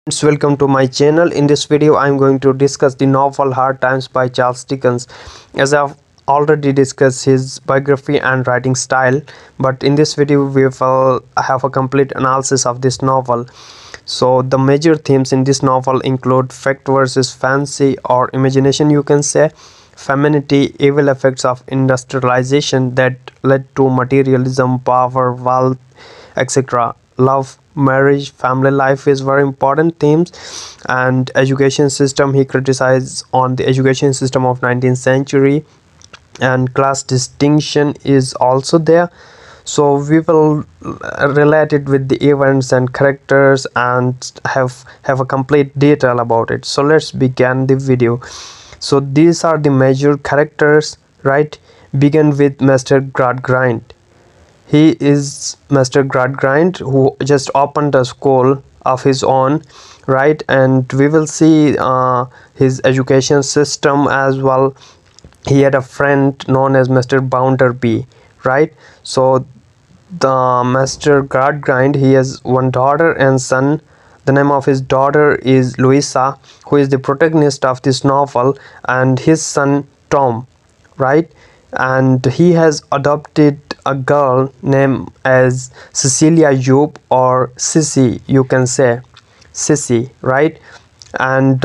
Friends, welcome to my channel. In this video I am going to discuss the novel Hard Times by Charles Dickens. As I've already discussed his biography and writing style, but in this video we will have a complete analysis of this novel. So the major themes in this novel include fact versus fancy or imagination, you can say, femininity, evil effects of industrialization that led to materialism, power, wealth, etc. Love, marriage, family life is very important themes, and education system. He criticized on the education system of 19th century, and class distinction is also there. So we will relate it with the events and characters and have a complete detail about it. So let's begin the video. So these are the major characters, right? Begin with Mr. Gradgrind. He is Mr. Gradgrind, who just opened a school of his own, right? And we will see his education system as well. He had a friend known as Mr. Bounderby, right? So the Mr. Gradgrind, he has one daughter and son. The name of his daughter is Louisa, who is the protagonist of this novel, and his son Tom, right? And he has adopted a girl named as Cecilia Job, or Sissy, you can say, Sissy, right? And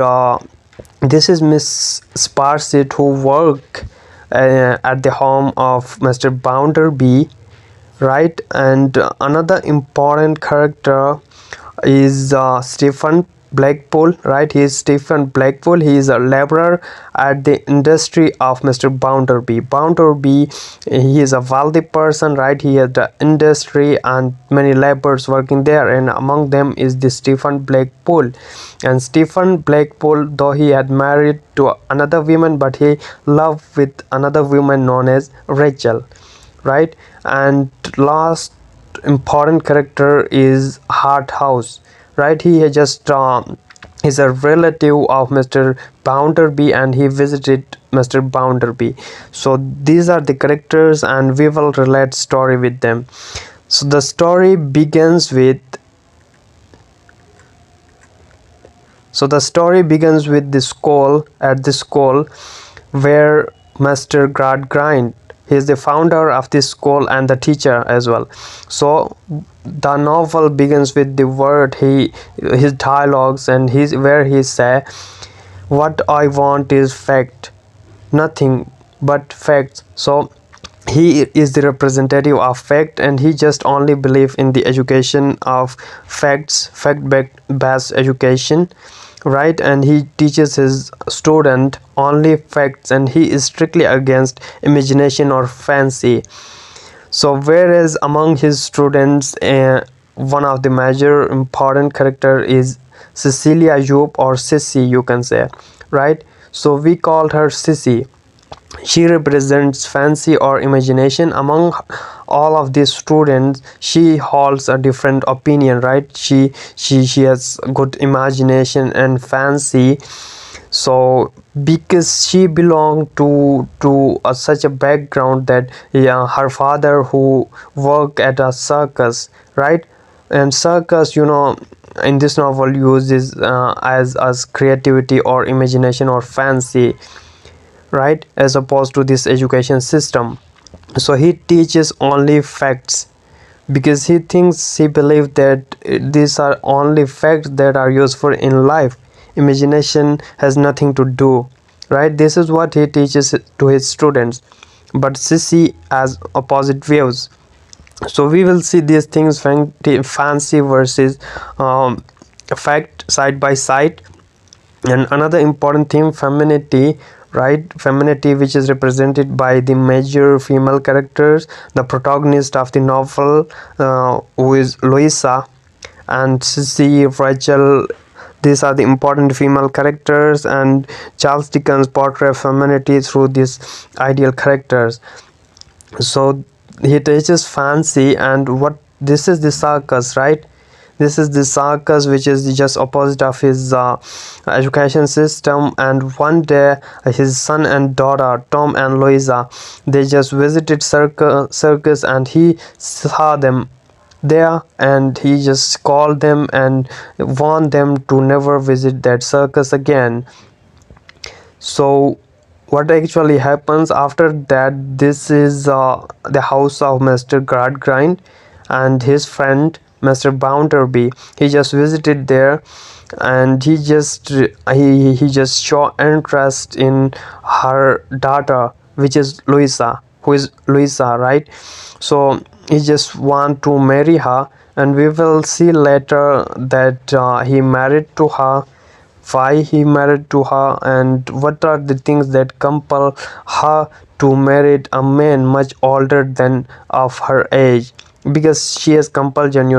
this is Miss Sparsit, who work at the home of Mr. Bounderby, right? And another important character is Stephen Blackpool, right? He is Stephen Blackpool. He is a laborer at the industry of Mr. Bounderby. Bounderby, he is a wealthy person, right? He has the industry and many laborers working there, and among them is the Stephen Blackpool. And Stephen Blackpool, though he had married to another woman, but he loved with another woman known as Rachel, right? And last important character is Harthouse, right? He had just is a relative of Mr. Bounderby, and he visited Mr. Bounderby. So these are the characters, and we will relate story with them. So the story begins with the school. At the school where Mr. Gradgrind, he is the founder of this school and the teacher as well. So the novel begins with the word his dialogues, and where he say, what I want is fact, nothing but facts. So he is the representative of fact, and he just only believe in the education of facts, fact based education, right? And he teaches his student only facts, and he is strictly against imagination or fancy. So whereas among his students, one of the major important character is Cecilia Job, or Sissy, you can say, right? So we called her Sissy. She represents fancy or imagination. Among all of these students, she holds a different opinion, right? She has good imagination and fancy. So because she belonged to such a background that, yeah, her father who worked at a circus, right? And circus, in this novel uses as creativity or imagination or fancy, right, as opposed to this education system. So he teaches only facts because he believes that these are only facts that are useful in life. Imagination has nothing to do, right? This is what he teaches to his students. But Sissy has opposite views. So we will see these things, fancy versus fact, side by side. And another important theme, femininity, right? Femininity, which is represented by the major female characters, the protagonist of the novel, who is Louisa, and Sissy, Rachel. These are the important female characters, and Charles Dickens portrays femininity through these ideal characters. So he teaches fancy, and what this is the circus, right? This is the circus, which is just opposite of his education system. And one day his son and daughter, Tom and Louisa, they just visited circus, and he saw them there, and he just called them and warned them to never visit that circus again. So what actually happens after that, this is the house of Mr. Gradgrind and his friend Mr. Bounderby. He just visited there, and he just show interest in her daughter, which is Louisa, who is Louisa, right? So he just want to marry her, and we will see later that he married to her, why he married to her, and what are the things that compel her to marry a man much older than of her age. Because she has compulsion,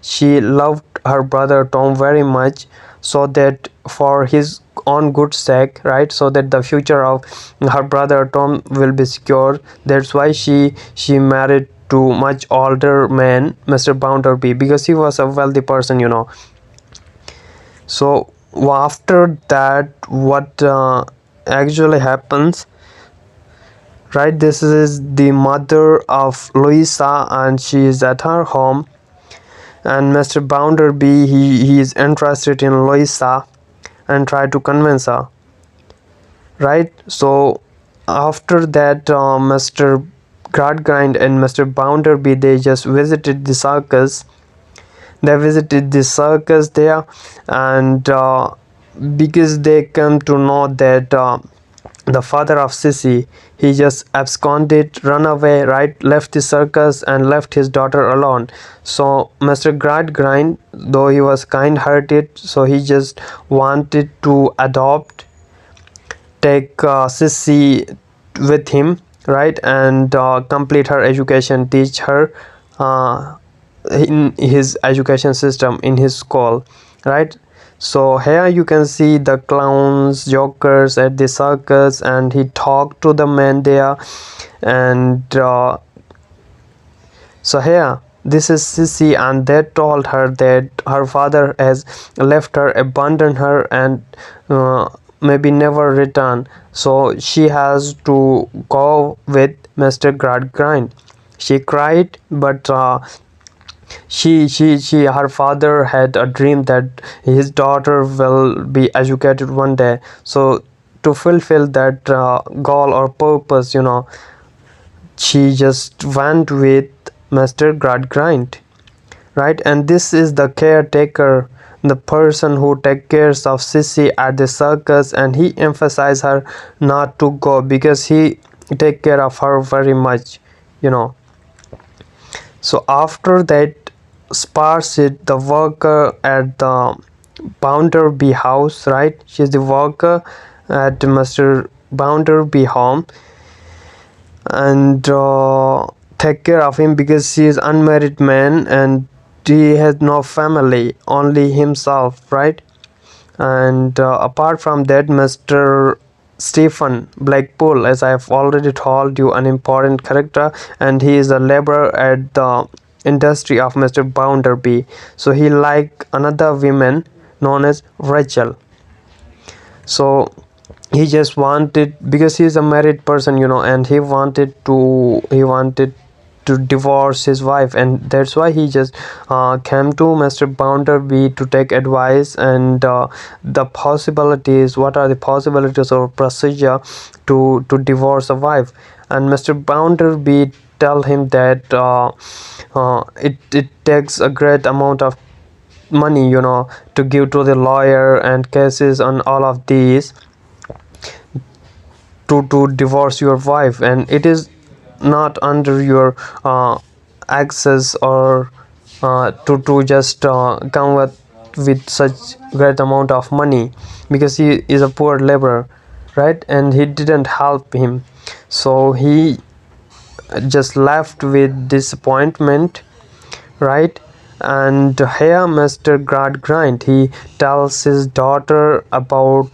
she loved her brother Tom very much, so that for his own good sake, right, so that the future of her brother Tom will be secure. That's why she married to much older man, Mr. Bounderby, because he was a wealthy person. So after that, what actually happens, right? This is the mother of Louisa, and she is at her home, and Mr. Bounderby, he is interested in Louisa and try to convince her, right? So after that, Mr. Gradgrind and Mr. Bounderby, they just visited the circus. They visited the circus there, and because they come to know that the father of Sissy, he just absconded, run away, right, left the circus and left his daughter alone. So Mr. Gradgrind, though he was kind-hearted, so he just wanted to take Sissy with him, right, and complete her education, teach her uh, in his education system in his school, right? So here you can see the clowns, jokers at the circus, and he talked to the man there, and so here this is Sissy, and they told her that her father has left her, abandoned her, and maybe never return. So she has to go with Mr. Gradgrind. She cried, but she her father had a dream that his daughter will be educated one day. So to fulfill that goal or purpose, she just went with Mr. Gradgrind, right? And this is the caretaker, the person who takes care of Sissy at the circus, and he emphasized her not to go because he take care of her very much, you know. So after that, Sparsit, the worker at the Bounderby house, right? She's the worker at Mr. Bounderby home, and take care of him because he is unmarried man and he has no family, only himself, right? And apart from that, Mr. Stephen Blackpool, as I have already told you, an important character, and he is a laborer at the industry of Mr. Bounderby. So he like another woman known as Rachel. So he just wanted, because he is a married person, and he wanted to divorce his wife, and that's why he just came to Mr. Bounderby to take advice, and the possibilities, what are the possibilities or procedure to divorce a wife. And Mr. Bounderby tell him that it takes a great amount of money, to give to the lawyer and cases and all of these to divorce your wife, and it is not under your access or to just come with such great amount of money, because he is a poor laborer, right? And he didn't help him, so he just left with disappointment, right? And here Mr. Gradgrind, he tells his daughter about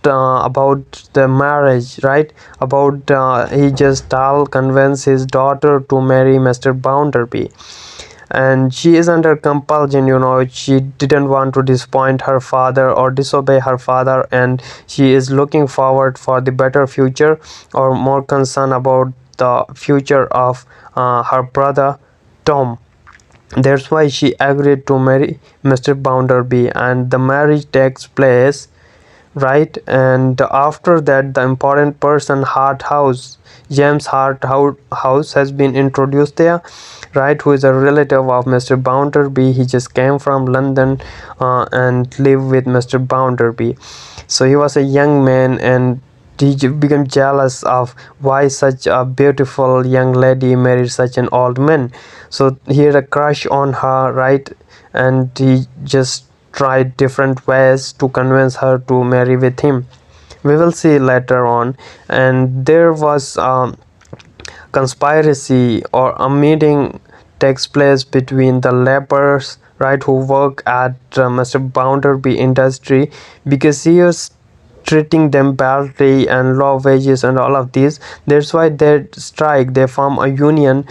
the marriage, right? About he just convince his daughter to marry Mr. Bounderby, and she is under compulsion. She didn't want to disappoint her father or disobey her father, and she is looking forward for the better future, or more concerned about the future of her brother Tom. That's why she agreed to marry Mr. Bounderby, and the marriage takes place, right? And after that, the important person Harthouse, James Harthouse, has been introduced there, right? Who is a relative of Mr. Bounderby. He just came from London and lived with Mr. Bounderby. So he was a young man, and he became jealous of why such a beautiful young lady married such an old man. So he had a crush on her, right? And he just tried different ways to convince her to marry with him. We will see later on. And there was conspiracy or a meeting takes place between the laborers, right, who work at Mr. Bounderby industry, because he is treating them badly and low wages and all of these. That's why they strike, they form a union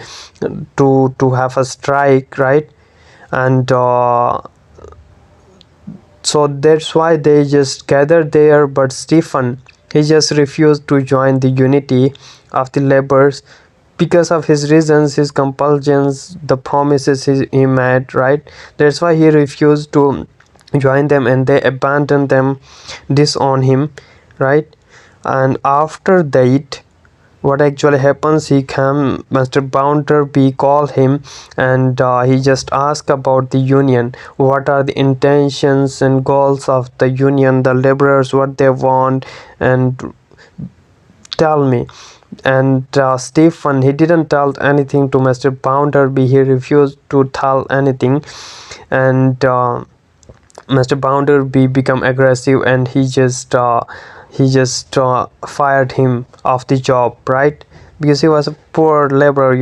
to have a strike, right? And so that's why they just gathered there. But Stephen, he just refused to join the unity of the laborers because of his reasons, his compulsions, the promises he made, right? That's why he refused to join them, and they abandoned them, disown him, right? And after that, what actually happens, he came, Mr. Bounderby called him, and he just asked about the union, what are the intentions and goals of the union, the laborers, what they want, and tell me. And Stephen, he didn't tell anything to Mr. Bounderby. He refused to tell anything. And Mr. Bounderby became aggressive, and he just fired him off the job, right? Because he was a poor laborer,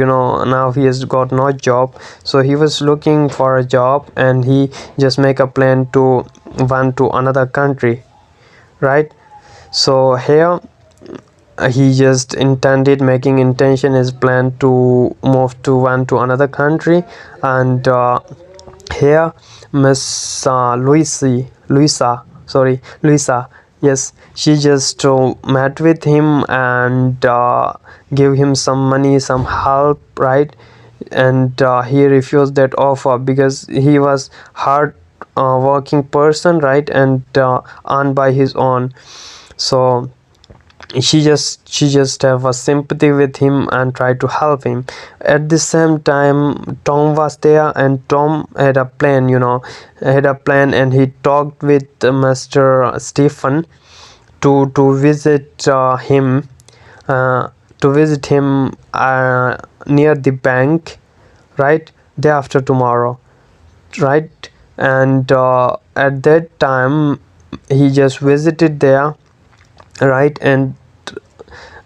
now he has got no job. So he was looking for a job, and he just make a plan to went to another country, right? So here he just intended making intention his plan to move to one to another country. And here Miss Louisa, yes, she just met with him and gave him some money, some help, right? And he refused that offer because he was hard working person, right? And earned by his own. So she just have a sympathy with him and try to help him. At the same time, Tom was there, and Tom had a plan, and he talked with Mr. Stephen to visit him uh, near the bank, right, day after tomorrow, right? And at that time he just visited there, right? And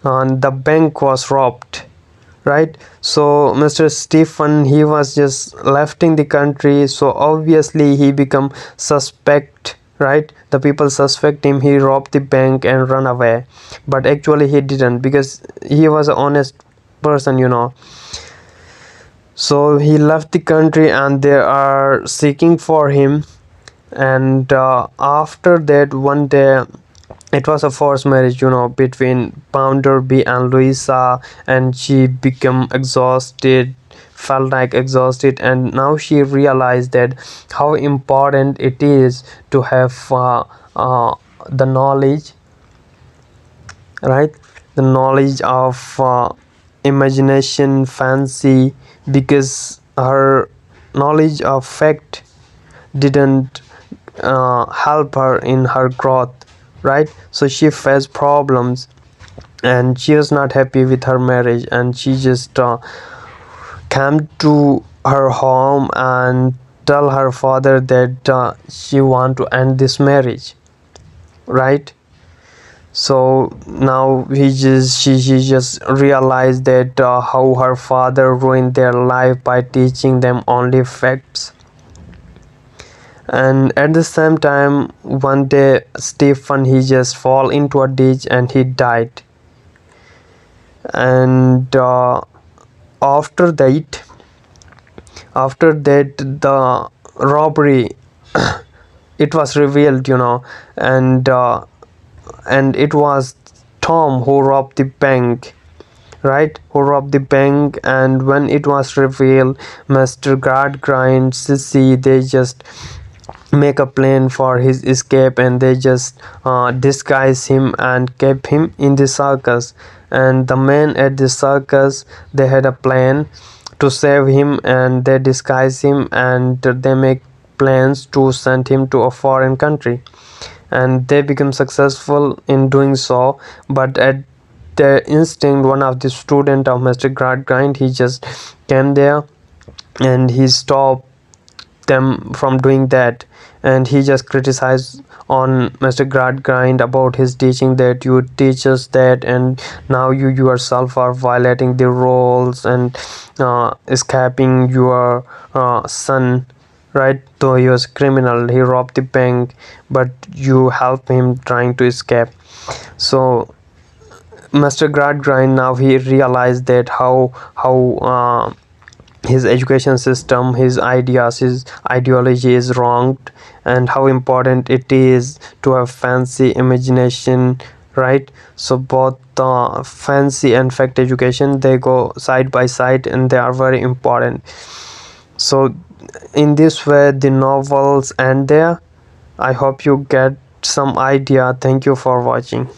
the bank was robbed, right? So Mr. Stephen, he was just left in the country, so obviously he become suspect, right? The people suspect him, he robbed the bank and run away. But actually he didn't, because he was an honest person, so he left the country, and they are seeking for him. And after that, one day, it was a forced marriage, between Bounderby and Louisa, and she became exhausted, felt like exhausted, and now she realized that how important it is to have the knowledge, right? The knowledge of imagination, fancy, because her knowledge of fact didn't help her in her growth, right? So she faced problems, and she was not happy with her marriage, and she just came to her home and tell her father that she want to end this marriage, right? So now she just realized that how her father ruined their life by teaching them only facts. And at the same time, one day Stephen, he just fall into a ditch and he died. And after that the robbery it was revealed, and it was Tom who robbed the bank, right, who robbed the bank. And when it was revealed, Mr. Gradgrind, Sissy, they just make a plan for his escape, and they just disguise him and keep him in the circus. And the men at the circus, they had a plan to save him, and they disguise him, and they make plans to send him to a foreign country, and they become successful in doing so. But at their instinct, one of the student of Mr. Gradgrind, he just came there and he stopped them from doing that. And he just criticized on Mr. Gradgrind about his teaching, that you teach us that, and now you yourself are violating the rules and escaping your son, right? Though he was criminal, he robbed the bank, but you help him trying to escape. So Mr. Gradgrind, now he realized that how his education system, his ideas, his ideology is wronged, and how important it is to have fancy imagination, right? So both fancy and fact education, they go side by side, and they are very important. So in this way the novels end there. I hope you get some idea. Thank you for watching.